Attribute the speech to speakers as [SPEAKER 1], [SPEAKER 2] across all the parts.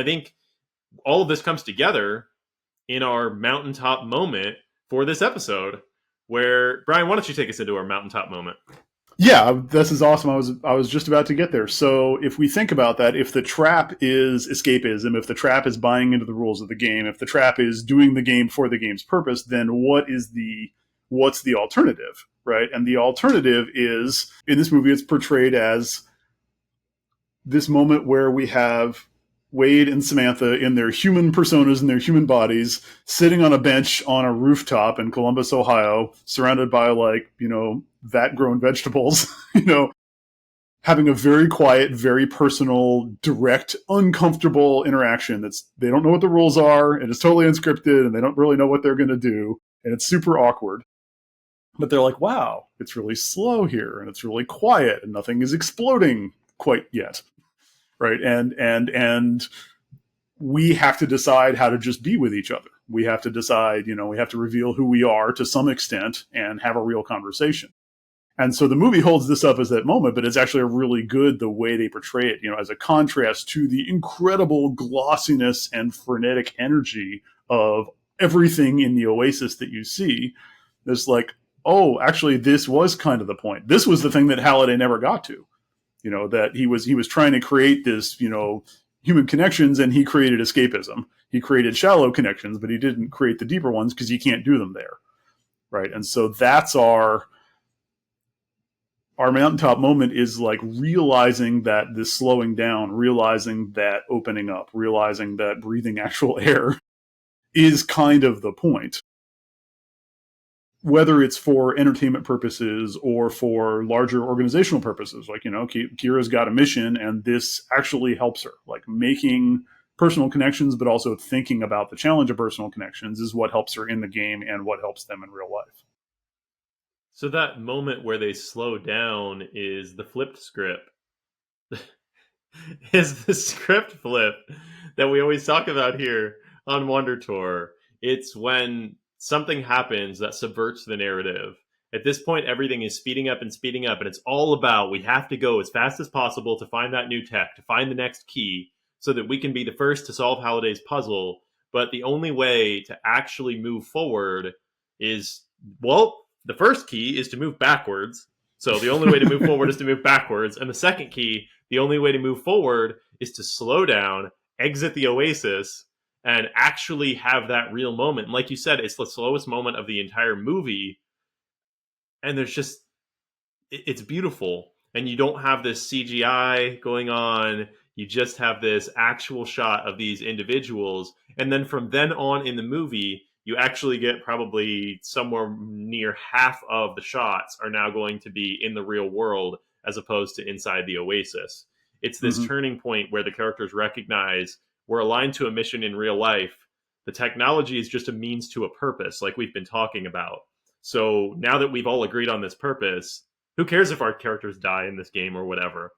[SPEAKER 1] I think all of this comes together in our mountaintop moment for this episode, where, Brian, why don't you take us into our mountaintop moment?
[SPEAKER 2] Yeah, this is awesome. I was just about to get there. So if we think about that, if the trap is escapism, if the trap is buying into the rules of the game, if the trap is doing the game for the game's purpose, then what's the alternative, right? And the alternative is, in this movie, it's portrayed as this moment where we have Wade and Samantha in their human personas and their human bodies sitting on a bench on a rooftop in Columbus, Ohio, surrounded by vat grown vegetables, having a very quiet, very personal, direct, uncomfortable interaction they don't know what the rules are and it's totally unscripted and they don't really know what they're going to do. And it's super awkward. But they're like, wow, it's really slow here and it's really quiet and nothing is exploding quite yet. Right. And we have to decide how to just be with each other. We have to decide, we have to reveal who we are to some extent and have a real conversation. And so the movie holds this up as that moment, but it's actually a really good the way they portray it, as a contrast to the incredible glossiness and frenetic energy of everything in the Oasis that you see. There's like, oh, actually, this was kind of the point. This was the thing that Halliday never got to. That he was trying to create this, human connections, and he created escapism. He created shallow connections, but he didn't create the deeper ones because you can't do them there, right? And so that's our mountaintop moment, is like realizing that this slowing down, realizing that opening up, realizing that breathing actual air is kind of the point. Whether it's for entertainment purposes or for larger organizational purposes, like, Kira's got a mission and this actually helps her, like making personal connections, but also thinking about the challenge of personal connections is what helps her in the game and what helps them in real life.
[SPEAKER 1] So that moment where they slow down is the flipped script. Is the script flip that we always talk about here on Wonder Tour. It's when something happens that subverts the narrative. At this point, everything is speeding up, and it's all about, we have to go as fast as possible to find that new tech, to find the next key, so that we can be the first to solve Halliday's puzzle. But the only way to actually move forward is, well, the first key is to move backwards. So the only way to move forward is to move backwards. And the second key, the only way to move forward is to slow down, exit the Oasis, and actually have that real moment. And like you said, it's the slowest moment of the entire movie. And it's beautiful. And you don't have this CGI going on. You just have this actual shot of these individuals. And then from then on in the movie, you actually get probably somewhere near half of the shots are now going to be in the real world as opposed to inside the Oasis. It's this turning point where the characters recognize we're aligned to a mission in real life. The technology is just a means to a purpose, like we've been talking about. So now that we've all agreed on this purpose, who cares if our characters die in this game or whatever?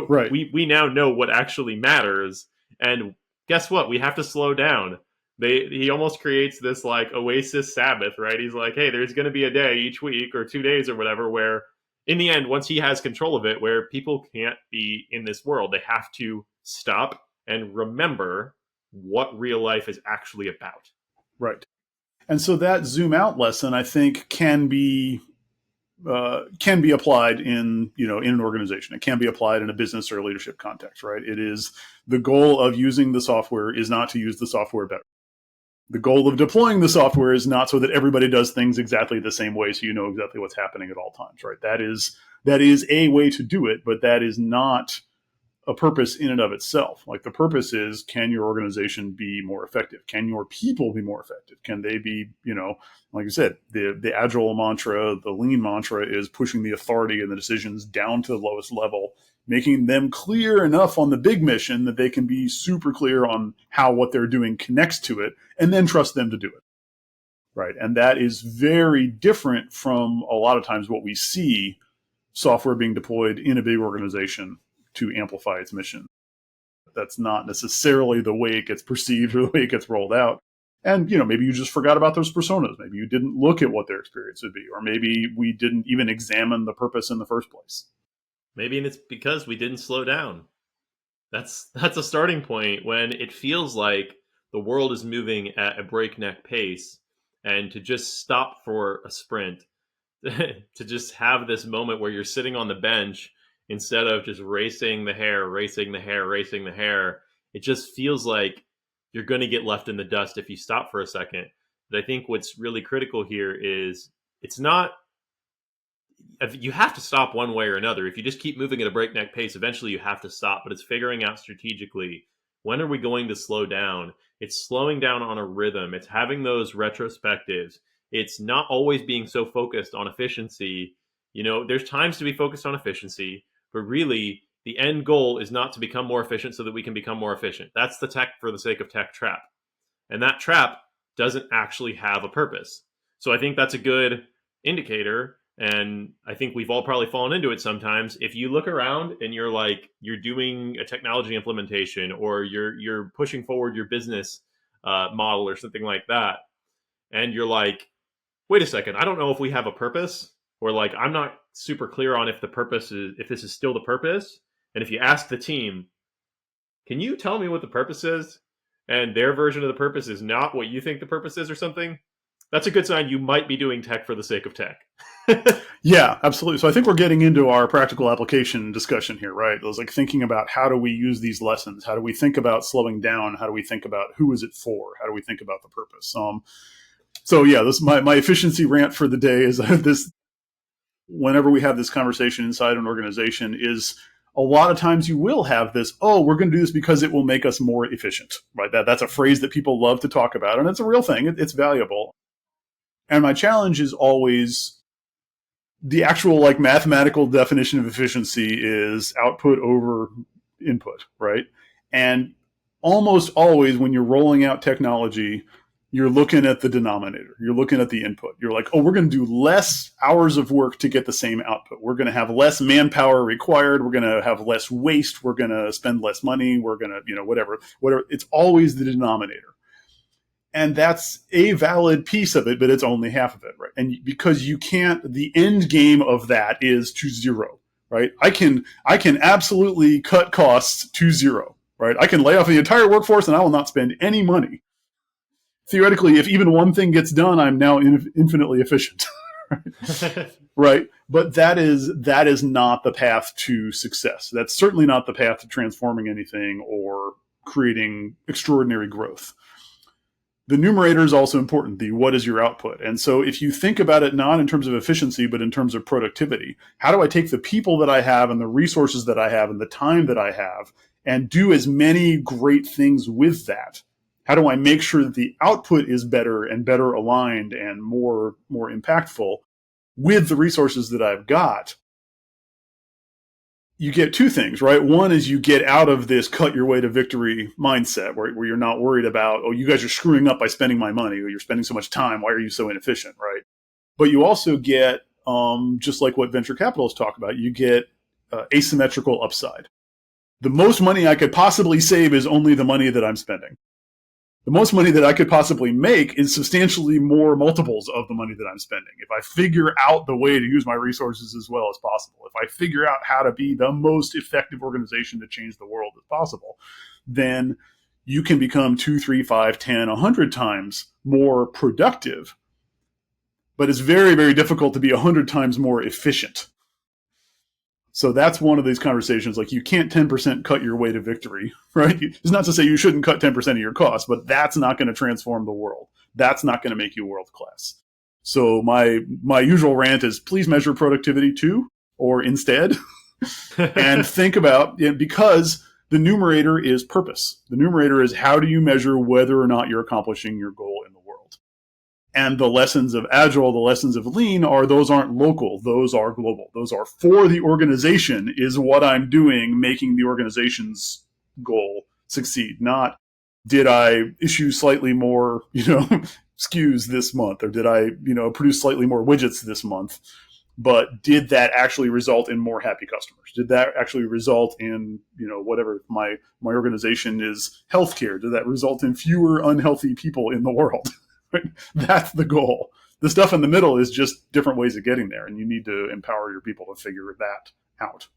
[SPEAKER 2] Right.
[SPEAKER 1] We now know what actually matters. And guess what? We have to slow down. He almost creates this like Oasis Sabbath, right? He's like, hey, there's going to be a day each week or 2 days or whatever where, in the end, once he has control of it, where people can't be in this world, they have to stop and remember what real life is actually about.
[SPEAKER 2] Right. And so that zoom out lesson, I think, can be applied in an organization. It can be applied in a business or leadership context, right? It is the goal of using the software is not to use the software better. The goal of deploying the software is not so that everybody does things exactly the same way, so you know exactly what's happening at all times, right? That is a way to do it, but that is not a purpose in and of itself. Like, the purpose is, can your organization be more effective? Can your people be more effective? Can they be, like I said, the agile mantra, the lean mantra is pushing the authority and the decisions down to the lowest level, making them clear enough on the big mission that they can be super clear on how what they're doing connects to it, and then trust them to do it. Right. And that is very different from a lot of times what we see software being deployed in a big organization to amplify its mission. That's not necessarily the way it gets perceived or the way it gets rolled out. And, maybe you just forgot about those personas. Maybe you didn't look at what their experience would be, or maybe we didn't even examine the purpose in the first place.
[SPEAKER 1] Maybe it's because we didn't slow down. That's a starting point when it feels like the world is moving at a breakneck pace, and to just stop for a sprint, to just have this moment where you're sitting on the bench instead of just racing the hair, racing the hair, racing the hair. It just feels like you're going to get left in the dust if you stop for a second. But I think what's really critical here is it's not, you have to stop one way or another. If you just keep moving at a breakneck pace, eventually you have to stop. But it's figuring out strategically, when are we going to slow down? It's slowing down on a rhythm. It's having those retrospectives. It's not always being so focused on efficiency. There's times to be focused on efficiency, but really the end goal is not to become more efficient so that we can become more efficient. That's the tech for the sake of tech trap. And that trap doesn't actually have a purpose. So I think that's a good indicator. And I think we've all probably fallen into it sometimes. If you look around and you're doing a technology implementation, or you're pushing forward your business model or something like that, and you're like, wait a second, I don't know if we have a purpose, or like, I'm not super clear on if this is still the purpose. And if you ask the team, can you tell me what the purpose is? And their version of the purpose is not what you think the purpose is or something, that's a good sign you might be doing tech for the sake of tech.
[SPEAKER 2] Yeah, absolutely. So I think we're getting into our practical application discussion here, right? It was like thinking about, how do we use these lessons? How do we think about slowing down? How do we think about who is it for? How do we think about the purpose? So yeah, this my efficiency rant for the day is this. Whenever we have this conversation inside an organization, is a lot of times you will have this, oh, we're going to do this because it will make us more efficient, right? That's a phrase that people love to talk about, and it's a real thing. It's valuable. And my challenge is always, the actual like mathematical definition of efficiency is output over input, right? And almost always when you're rolling out technology, you're looking at the denominator. You're looking at the input. You're like, oh, we're going to do less hours of work to get the same output. We're going to have less manpower required. We're going to have less waste. We're going to spend less money. We're going to, whatever. It's always the denominator. And that's a valid piece of it, but it's only half of it, right? And because you can't, the end game of that is to zero, right? I can absolutely cut costs to zero, right? I can lay off the entire workforce and I will not spend any money. Theoretically, if even one thing gets done, I'm now infinitely efficient, right? But that is not the path to success. That's certainly not the path to transforming anything or creating extraordinary growth. The numerator is also important, the what is your output. And so if you think about it not in terms of efficiency, but in terms of productivity, how do I take the people that I have and the resources that I have and the time that I have and do as many great things with that? How do I make sure that the output is better and better aligned and more impactful with the resources that I've got? You get two things, right? One is you get out of this cut your way to victory mindset where you're not worried about, oh, you guys are screwing up by spending my money, or you're spending so much time. Why are you so inefficient, right? But you also get, just like what venture capitalists talk about, you get asymmetrical upside. The most money I could possibly save is only the money that I'm spending. The most money that I could possibly make is substantially more multiples of the money that I'm spending. If I figure out the way to use my resources as well as possible, if I figure out how to be the most effective organization to change the world as possible, then you can become 2, 3, 5, 10, 100 times more productive. But it's very, very difficult to be 100 times more efficient. So that's one of these conversations. Like, you can't 10% cut your way to victory, right? It's not to say you shouldn't cut 10% of your costs, but that's not going to transform the world. That's not going to make you world class. So my usual rant is, please measure productivity too, or instead, and think about it, because the numerator is purpose. The numerator is, how do you measure whether or not you're accomplishing your goal in the world? And the lessons of Agile, the lessons of Lean those aren't local, those are global. Those are for the organization, is what I'm doing, making the organization's goal succeed. Not, did I issue slightly more, SKUs this month, or did I, produce slightly more widgets this month? But did that actually result in more happy customers? Did that actually result in, whatever my organization is, healthcare? Did that result in fewer unhealthy people in the world? That's the goal. The stuff in the middle is just different ways of getting there, and you need to empower your people to figure that out.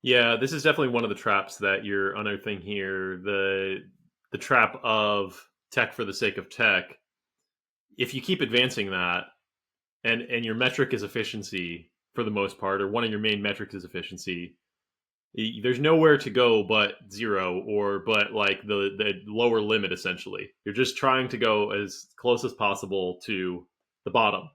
[SPEAKER 1] Yeah, this is definitely one of the traps that you're unearthing here. The trap of tech for the sake of tech. If you keep advancing that, and your metric is efficiency for the most part, or one of your main metrics is efficiency, there's nowhere to go but zero, or but like the lower limit. Essentially, you're just trying to go as close as possible to the bottom.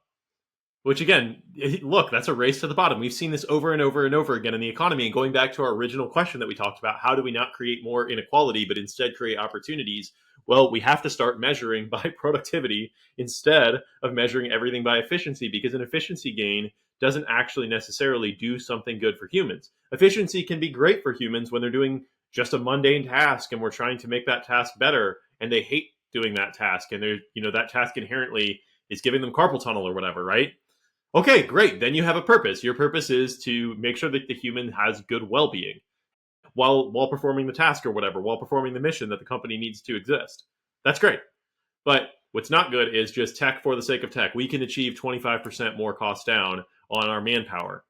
[SPEAKER 1] Which again, look, that's a race to the bottom. We've seen this over and over and over again in the economy. And going back to our original question that we talked about, how do we not create more inequality, but instead create opportunities? Well, we have to start measuring by productivity instead of measuring everything by efficiency, because an efficiency gain doesn't actually necessarily do something good for humans. Efficiency can be great for humans when they're doing just a mundane task and we're trying to make that task better, and they hate doing that task, and that task inherently is giving them carpal tunnel or whatever, right? Okay, great. Then you have a purpose. Your purpose is to make sure that the human has good well-being while performing the task or whatever, while performing the mission that the company needs to exist. That's great. But what's not good is just tech for the sake of tech. We can achieve 25% more cost down on our manpower.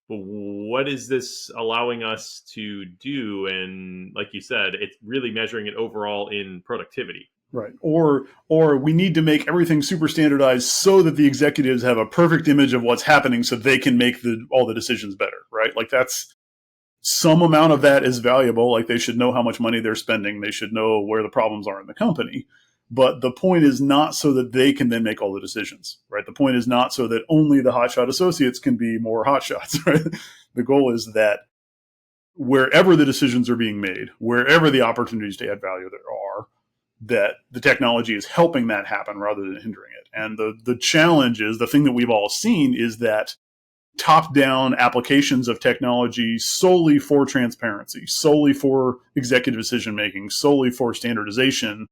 [SPEAKER 1] But what is this allowing us to do? And like you said, it's really measuring it overall in productivity.
[SPEAKER 2] Right. Or we need to make everything super standardized so that the executives have a perfect image of what's happening so they can make all the decisions better, right? Like that's some amount of that is valuable. Like they should know how much money they're spending. They should know where the problems are in the company. But the point is not so that they can then make all the decisions, right? The point is not so that only the hotshot associates can be more hotshots, right? The goal is that wherever the decisions are being made, wherever the opportunities to add value there are, that the technology is helping that happen rather than hindering it. And the challenge is, the thing that we've all seen is that top-down applications of technology solely for transparency, solely for executive decision-making, solely for standardization,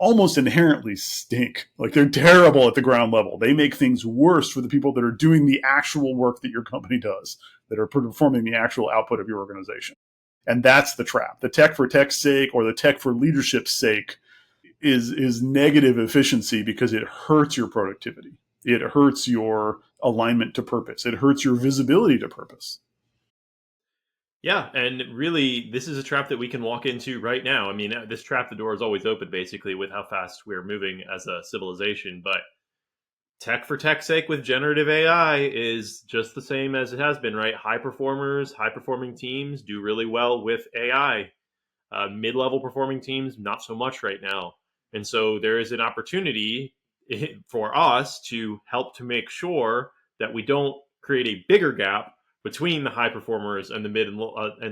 [SPEAKER 2] almost inherently stink. Like they're terrible at the ground level. They make things worse for the people that are doing the actual work that your company does, that are performing the actual output of your organization. And that's the trap. The tech for tech's sake, or the tech for leadership's sake, is negative efficiency because it hurts your productivity. It hurts your alignment to purpose. It hurts your visibility to purpose.
[SPEAKER 1] Yeah, and really, this is a trap that we can walk into right now. I mean, this trap, the door is always open, basically, with how fast we're moving as a civilization. But tech for tech's sake with generative AI is just the same as it has been, right? High performers, high performing teams do really well with AI. Mid-level performing teams, not so much right now. And so there is an opportunity for us to help to make sure that we don't create a bigger gap between the high performers and the mid and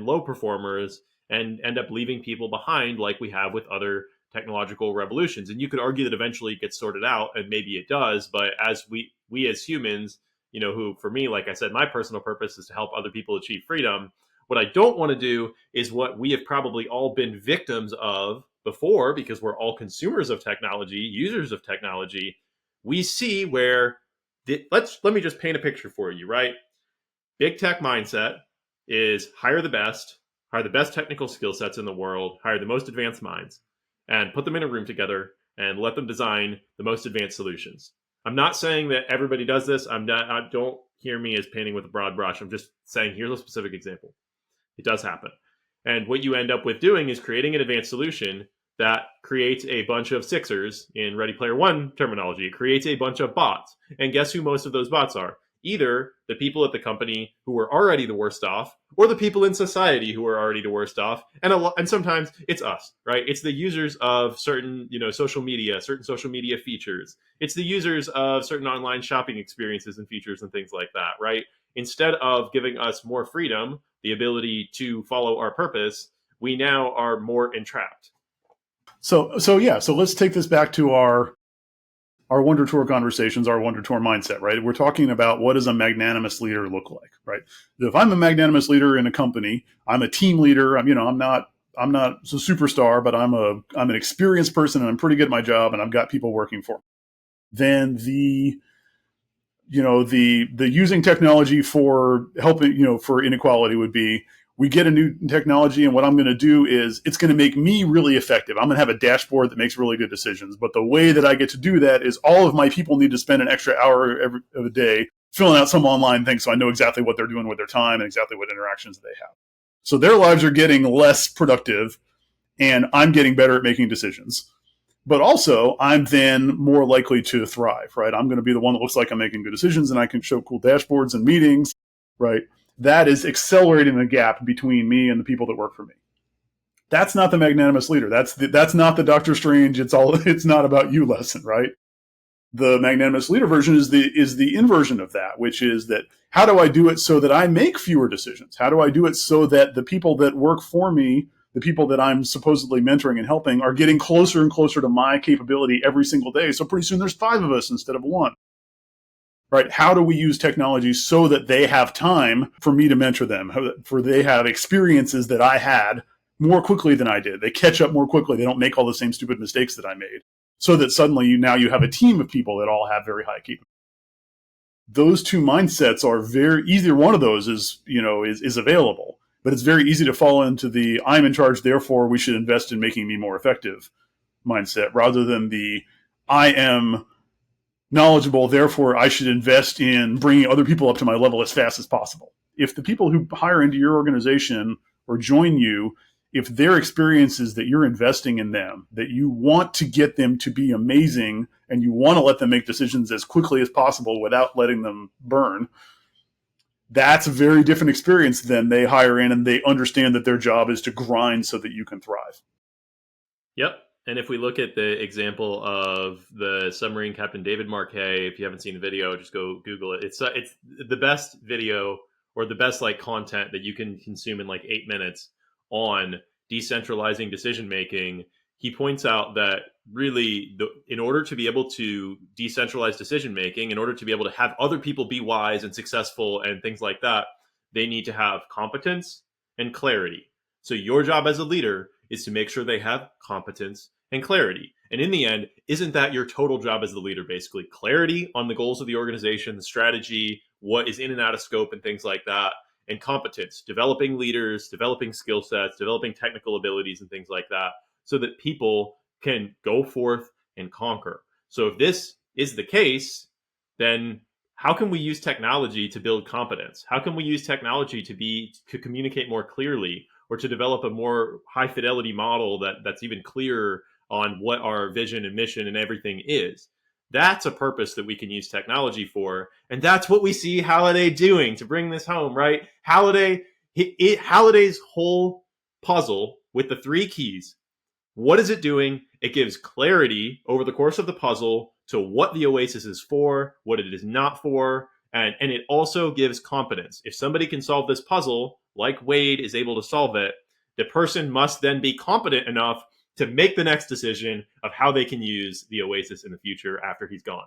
[SPEAKER 1] low performers, and end up leaving people behind like we have with other technological revolutions. And you could argue that eventually it gets sorted out, and maybe it does. But as we as humans, who, for me, like I said, my personal purpose is to help other people achieve freedom. What I don't want to do is what we have probably all been victims of before, because we're all consumers of technology, users of technology. We see where let me just paint a picture for you, right? Big tech mindset is hire the best technical skill sets in the world, hire the most advanced minds, and put them in a room together and let them design the most advanced solutions. I'm not saying that everybody does this. Don't hear me as painting with a broad brush. I'm just saying here's a specific example. It does happen. And what you end up with doing is creating an advanced solution that creates a bunch of Sixers in Ready Player One terminology. It creates a bunch of bots. And guess who most of those bots are? Either the people at the company who are already the worst off, or the people in society who are already the worst off. And sometimes it's us, right? It's the users of certain, certain social media features. It's the users of certain online shopping experiences and features and things like that, right? Instead of giving us more freedom, the ability to follow our purpose, we now are more entrapped.
[SPEAKER 2] So yeah. So let's take this back to our Wonder Tour conversations, our Wonder Tour mindset, right? We're talking about, what does a magnanimous leader look like, right? If I'm a magnanimous leader in a company, I'm a team leader. I'm not a superstar, but I'm an experienced person, and I'm pretty good at my job, and I've got people working for me. Then the using technology for helping, for inequality would be, we get a new technology, and what I'm going to do is, it's going to make me really effective. I'm going to have a dashboard that makes really good decisions. But the way that I get to do that is, all of my people need to spend an extra hour of a day filling out some online thing, so I know exactly what they're doing with their time and exactly what interactions they have. So their lives are getting less productive, and I'm getting better at making decisions. But also, I'm then more likely to thrive, right? I'm going to be the one that looks like I'm making good decisions, and I can show cool dashboards and meetings, right? That is accelerating the gap between me and the people that work for me. That's not the magnanimous leader. That's not the Doctor Strange. It's not about you lesson, right? The magnanimous leader version is the inversion of that, which is that how do I do it so that I make fewer decisions? How do I do it so that the people that work for me, the people that I'm supposedly mentoring and helping, are getting closer and closer to my capability every single day? So pretty soon there's 5 of us instead of 1. Right? How do we use technology so that they have time for me to mentor them, for they have experiences that I had more quickly than I did? They catch up more quickly. They don't make all the same stupid mistakes that I made. So that suddenly now you have a team of people that all have very high capability. Those two mindsets are very, either one of those is available, but it's very easy to fall into the I'm in charge, therefore we should invest in making me more effective mindset, rather than the I am knowledgeable, therefore I should invest in bringing other people up to my level as fast as possible. If the people who hire into your organization or join you, if their experience is that you're investing in them, that you want to get them to be amazing and you want to let them make decisions as quickly as possible without letting them burn, that's a very different experience than they hire in and they understand that their job is to grind so that you can thrive.
[SPEAKER 1] Yep. And if we look at the example of the submarine captain David Marquet, if you haven't seen the video, just go Google it. It's the best video, or the best like content that you can consume in like 8 minutes on decentralizing decision making. He points out that really, in order to be able to decentralize decision making, in order to be able to have other people be wise and successful and things like that, they need to have competence and clarity. So your job as a leader is to make sure they have competence and clarity. And in the end, isn't that your total job as the leader? Basically, clarity on the goals of the organization, the strategy, what is in and out of scope, and things like that, and competence, developing leaders, developing skill sets, developing technical abilities, and things like that, so that people can go forth and conquer. So if this is the case, then how can we use technology to build competence? How can we use technology to communicate more clearly, or to develop a more high fidelity model that's even clearer on what our vision and mission and everything is? That's a purpose that we can use technology for. And that's what we see Halliday doing to bring this home, right? Halliday's whole puzzle with the 3 keys. What is it doing? It gives clarity over the course of the puzzle to what the Oasis is for, what it is not for, and it also gives competence. If somebody can solve this puzzle, like Wade is able to solve it, the person must then be competent enough to make the next decision of how they can use the Oasis in the future after he's gone.